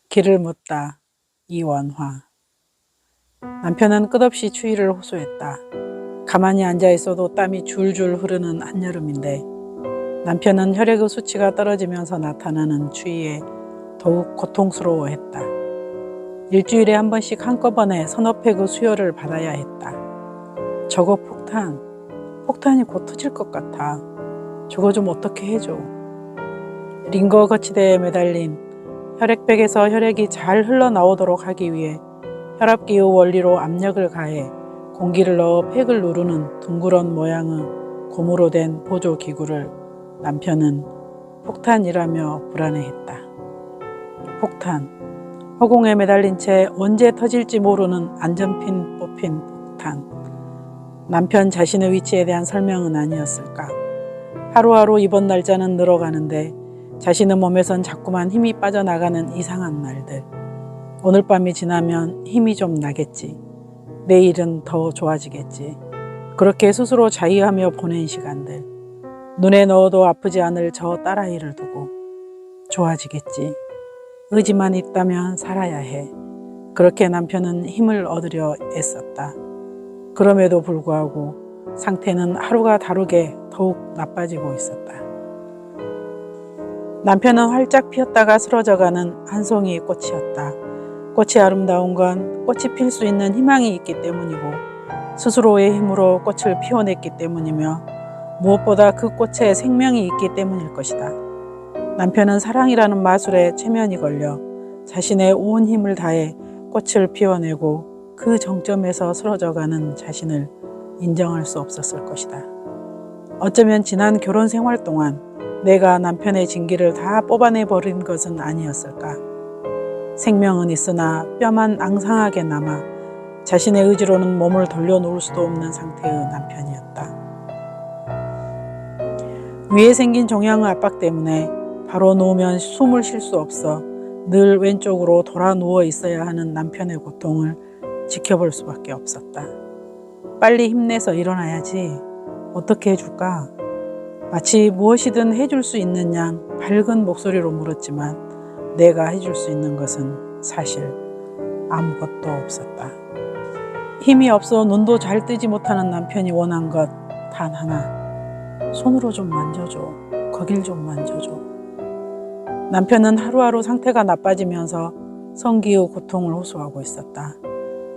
길을 묻다. 이원화. 남편은 끝없이 추위를 호소했다. 가만히 앉아 있어도 땀이 줄줄 흐르는 한여름인데 남편은 혈액의 수치가 떨어지면서 나타나는 추위에 더욱 고통스러워했다. 일주일에 한 번씩 한꺼번에 서너 팩의 수혈을 받아야 했다. 저거 폭탄이 곧 터질 것 같아. 저거 좀 어떻게 해줘. 링거 거치대에 매달린 혈액백에서 혈액이 잘 흘러나오도록 하기 위해 혈압기의 원리로 압력을 가해 공기를 넣어 팩을 누르는 둥그런 모양의 고무로 된 보조기구를 남편은 폭탄이라며 불안해했다. 폭탄. 허공에 매달린 채 언제 터질지 모르는 안전핀 뽑힌 폭탄. 남편 자신의 위치에 대한 설명은 아니었을까. 하루하루 입원 날짜는 늘어가는데 자신의 몸에선 자꾸만 힘이 빠져나가는 이상한 날들. 오늘 밤이 지나면 힘이 좀 나겠지. 내일은 더 좋아지겠지. 그렇게 스스로 자위하며 보낸 시간들. 눈에 넣어도 아프지 않을 저 딸아이를 두고 좋아지겠지. 의지만 있다면 살아야 해. 그렇게 남편은 힘을 얻으려 애썼다. 그럼에도 불구하고 상태는 하루가 다르게 더욱 나빠지고 있었다. 남편은 활짝 피었다가 쓰러져가는 한 송이 꽃이었다. 꽃이 아름다운 건 꽃이 필 수 있는 희망이 있기 때문이고 스스로의 힘으로 꽃을 피워냈기 때문이며 무엇보다 그 꽃에 생명이 있기 때문일 것이다. 남편은 사랑이라는 마술에 최면이 걸려 자신의 온 힘을 다해 꽃을 피워내고 그 정점에서 쓰러져가는 자신을 인정할 수 없었을 것이다. 어쩌면 지난 결혼 생활 동안 내가 남편의 진기를 다 뽑아내버린 것은 아니었을까. 생명은 있으나 뼈만 앙상하게 남아 자신의 의지로는 몸을 돌려놓을 수도 없는 상태의 남편이었다. 위에 생긴 종양의 압박 때문에 바로 누우면 숨을 쉴 수 없어 늘 왼쪽으로 돌아 누워 있어야 하는 남편의 고통을 지켜볼 수밖에 없었다. 빨리 힘내서 일어나야지. 어떻게 해줄까? 마치 무엇이든 해줄 수 있는 양 밝은 목소리로 물었지만 내가 해줄 수 있는 것은 사실 아무것도 없었다. 힘이 없어 눈도 잘 뜨지 못하는 남편이 원한 것 단 하나. 손으로 좀 만져줘. 거길 좀 만져줘. 남편은 하루하루 상태가 나빠지면서 성기의 고통을 호소하고 있었다.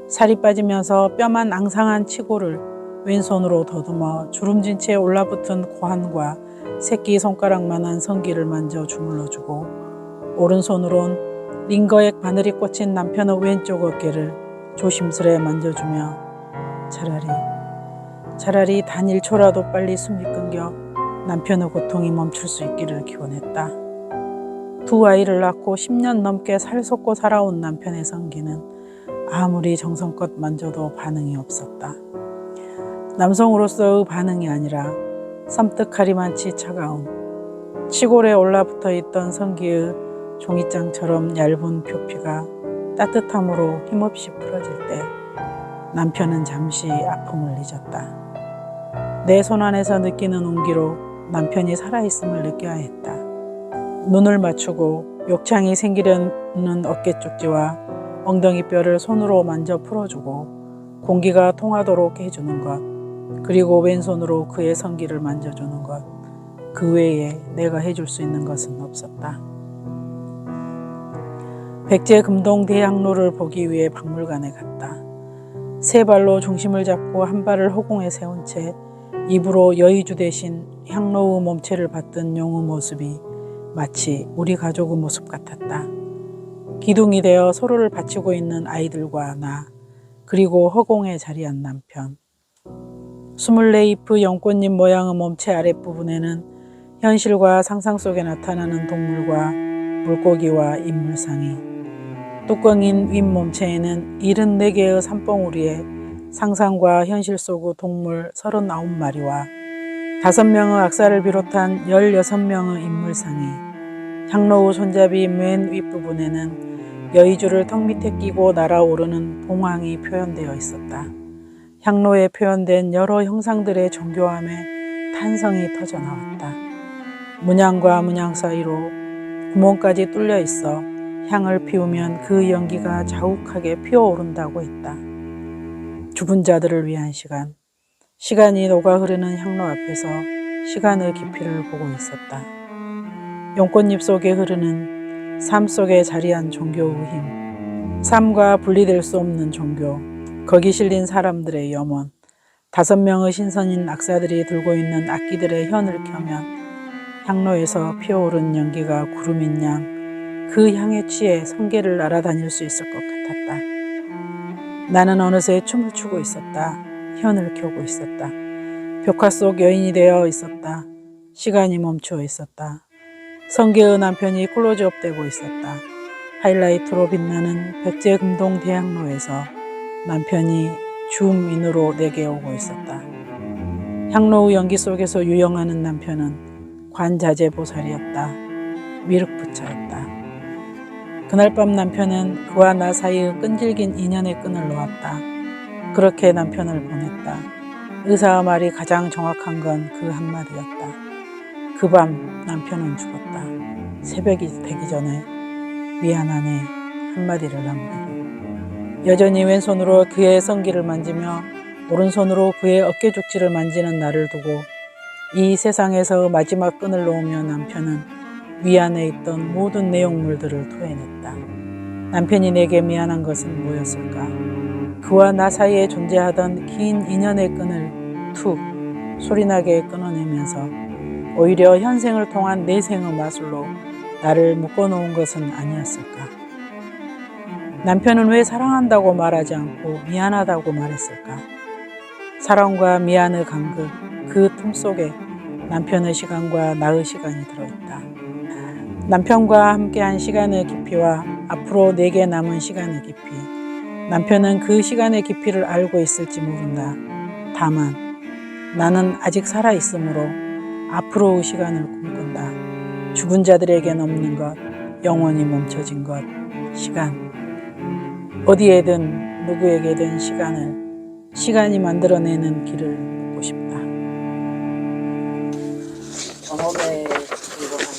살이 빠지면서 뼈만 앙상한 치골을 왼손으로 더듬어 주름진 채 올라붙은 고환과 새끼손가락만한 성기를 만져 주물러주고 오른손으론 링거액 바늘이 꽂힌 남편의 왼쪽 어깨를 조심스레 만져주며 차라리 단 1초라도 빨리 숨이 끊겨 남편의 고통이 멈출 수 있기를 기원했다. 두 아이를 낳고 10년 넘게 살솟고 살아온 남편의 성기는 아무리 정성껏 만져도 반응이 없었다. 남성으로서의 반응이 아니라 섬뜩하리만치 차가운 치골에 올라붙어 있던 성기의 종이장처럼 얇은 표피가 따뜻함으로 힘없이 풀어질 때 남편은 잠시 아픔을 잊었다. 내 손안에서 느끼는 온기로 남편이 살아있음을 느껴야 했다. 눈을 맞추고 욕창이 생기려는 어깨 쪽지와 엉덩이 뼈를 손으로 만져 풀어주고 공기가 통하도록 해주는 것, 그리고 왼손으로 그의 성기를 만져주는 것, 그 외에 내가 해줄 수 있는 것은 없었다. 백제금동 대학로를 보기 위해 박물관에 갔다. 세 발로 중심을 잡고 한 발을 허공에 세운 채 입으로 여의주 대신 향로의 몸체를 받든 용의 모습이 마치 우리 가족의 모습 같았다. 기둥이 되어 서로를 받치고 있는 아이들과 나, 그리고 허공에 자리한 남편. 24잎의 연꽃잎 모양의 몸체 아랫부분에는 현실과 상상 속에 나타나는 동물과 물고기와 인물상이, 뚜껑인 윗몸체에는 74개의 산봉우리에 상상과 현실 속의 동물 39마리와 5명의 악사를 비롯한 16명의 인물상이, 향로의 손잡이 맨 윗부분에는 여의주를 턱 밑에 끼고 날아오르는 봉황이 표현되어 있었다. 향로에 표현된 여러 형상들의 정교함에 탄성이 터져나왔다. 문양과 문양 사이로 구멍까지 뚫려 있어 향을 피우면 그 연기가 자욱하게 피어오른다고 했다. 죽은 자들을 위한 시간. 시간이 녹아 흐르는 향로 앞에서 시간의 깊이를 보고 있었다. 용꽃잎 속에 흐르는 삶 속에 자리한 종교의 힘. 삶과 분리될 수 없는 종교. 거기 실린 사람들의 염원. 5명의 신선인 악사들이 들고 있는 악기들의 현을 켜면 향로에서 피어오른 연기가 구름인 양 그 향에 취해 성계를 날아다닐 수 있을 것 같았다. 나는 어느새 춤을 추고 있었다. 현을 켜고 있었다. 벽화 속 여인이 되어 있었다. 시간이 멈추어 있었다. 성계의 남편이 클로즈업 되고 있었다. 하이라이트로 빛나는 백제금동 대향로에서 남편이 줌인으로 내게 오고 있었다. 향로의 연기 속에서 유영하는 남편은 관자재보살이었다. 미륵부처였다. 그날 밤 남편은 그와 나 사이의 끈질긴 인연의 끈을 놓았다. 그렇게 남편을 보냈다. 의사의 말이 가장 정확한 건 그 한마디였다. 그 밤 남편은 죽었다. 새벽이 되기 전에 미안하네 한마디를 남기고. 여전히 왼손으로 그의 성기를 만지며 오른손으로 그의 어깨죽지를 만지는 나를 두고 이 세상에서 마지막 끈을 놓으며 남편은 위안에 있던 모든 내용물들을 토해냈다. 남편이 내게 미안한 것은 뭐였을까? 그와 나 사이에 존재하던 긴 인연의 끈을 툭 소리나게 끊어내면서 오히려 현생을 통한 내생의 마술로 나를 묶어놓은 것은 아니었을까? 남편은 왜 사랑한다고 말하지 않고 미안하다고 말했을까? 사랑과 미안의 간극, 그 틈 속에 남편의 시간과 나의 시간이 들어있다. 남편과 함께한 시간의 깊이와 앞으로 내게 남은 시간의 깊이. 남편은 그 시간의 깊이를 알고 있을지 모른다. 다만 나는 아직 살아있으므로 앞으로의 시간을 꿈꾼다. 죽은 자들에겐 없는 것, 영원히 멈춰진 것, 시간. 어디에든 누구에게든 시간이 만들어내는 길을 묻고 싶다. 경험에 불과한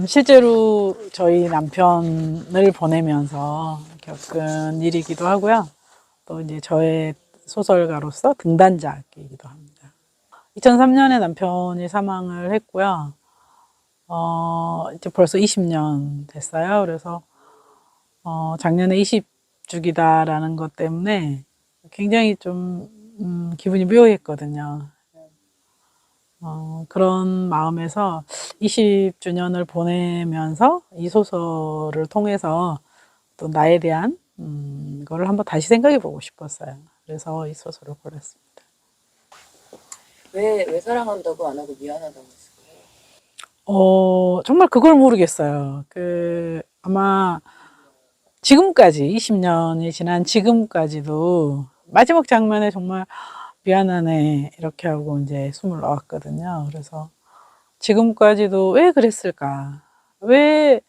실제로 저희 남편을 보내면서 겪은 일이기도 하고요. 또 이제 저의 소설가로서 등단작이기도 합니다. 2003년에 남편이 사망을 했고요. 이제 벌써 20년 됐어요. 그래서 작년에 20주기다라는 것 때문에 굉장히 좀 기분이 묘했거든요. 그런 마음에서 20주년을 보내면서 이 소설을 통해서 또 나에 대한 거를 한번 다시 생각해 보고 싶었어요. 그래서 이 소설을 골랐습니다. 왜 사랑한다고 안 하고 미안하다고 했을까요? 정말 그걸 모르겠어요. 아마 지금까지 20년이 지난 지금까지도 마지막 장면에 정말 미안하네 이렇게 하고 이제 숨을 놓았거든요. 그래서 지금까지도 왜 그랬을까? 왜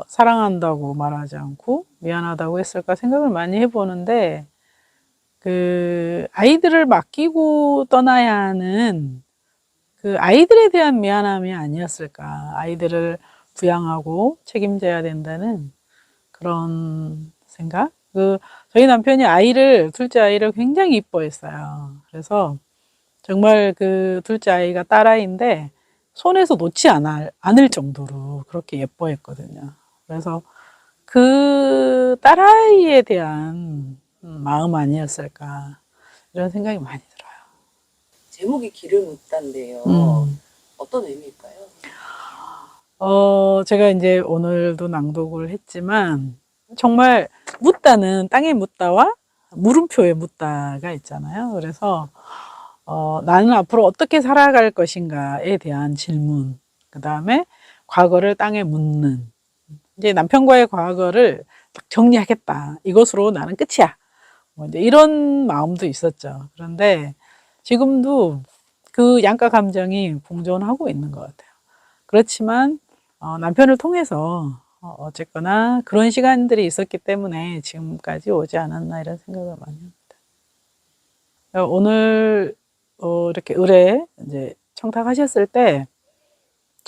사랑한다고 말하지 않고 미안하다고 했을까 생각을 많이 해보는데 아이들을 맡기고 떠나야 하는 그 아이들에 대한 미안함이 아니었을까? 아이들을 부양하고 책임져야 된다는 그런 생각? 저희 남편이 둘째 아이를 굉장히 이뻐했어요. 그래서 정말 둘째 아이가 딸아이인데 손에서 놓지 않을 정도로 그렇게 예뻐했거든요. 그래서 그 딸아이에 대한 마음 아니었을까 이런 생각이 많이 들어요. 제목이 길을 묻다인데요. 어떤 의미일까요? 제가 이제 오늘도 낭독을 했지만 정말 묻다는 땅에 묻다와 물음표에 묻다가 있잖아요. 그래서 나는 앞으로 어떻게 살아갈 것인가에 대한 질문, 그 다음에 과거를 땅에 묻는, 이제 남편과의 과거를 딱 정리하겠다. 이것으로 나는 끝이야. 뭐 이제 이런 마음도 있었죠. 그런데 지금도 그 양가 감정이 공존하고 있는 것 같아요. 그렇지만 남편을 통해서 어쨌거나 그런 시간들이 있었기 때문에 지금까지 오지 않았나 이런 생각을 많이 합니다. 오늘 이렇게 의뢰 이제 청탁하셨을 때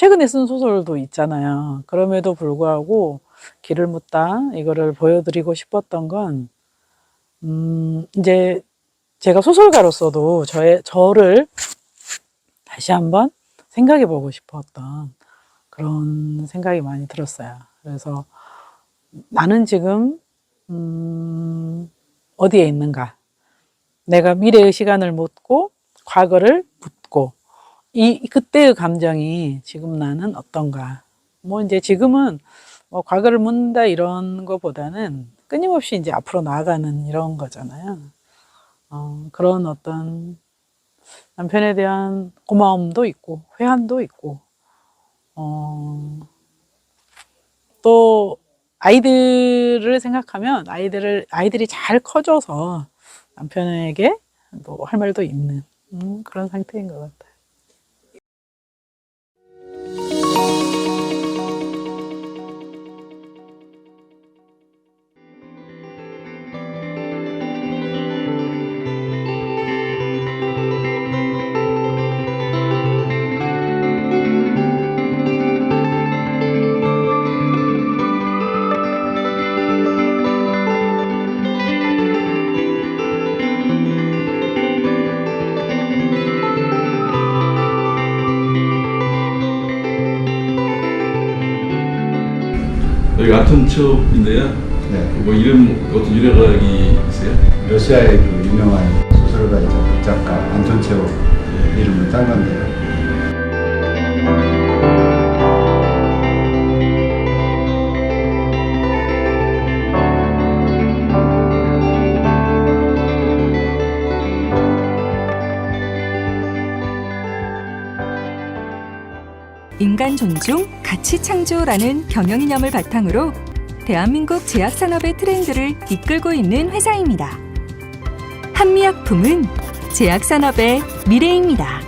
최근에 쓴 소설도 있잖아요. 그럼에도 불구하고 길을 묻다 이거를 보여드리고 싶었던 건 이제 제가 소설가로서도 저를 다시 한번 생각해 보고 싶었던 그런 생각이 많이 들었어요. 그래서 나는 지금 어디에 있는가? 내가 미래의 시간을 묻고 과거를 묻고 그때의 감정이 지금 나는 어떤가? 뭐 이제 지금은 뭐 과거를 묻는다 이런 거보다는 끊임없이 이제 앞으로 나아가는 이런 거잖아요. 그런 어떤 남편에 대한 고마움도 있고 회한도 있고 또 아이들을 생각하면 아이들이 잘 커져서 남편에게 뭐 할 말도 있는 그런 상태인 것 같아요. 여기 아톤첩인데요. 네. 뭐 이름 어떤 유래각이 있어요? 러시아의 그 유명한 소설가이자 작가 안톤 체호 이름을 딴 건데요. 인간 존중, 가치 창조라는 경영이념을 바탕으로 대한민국 제약산업의 트렌드를 이끌고 있는 회사입니다. 한미약품은 제약산업의 미래입니다.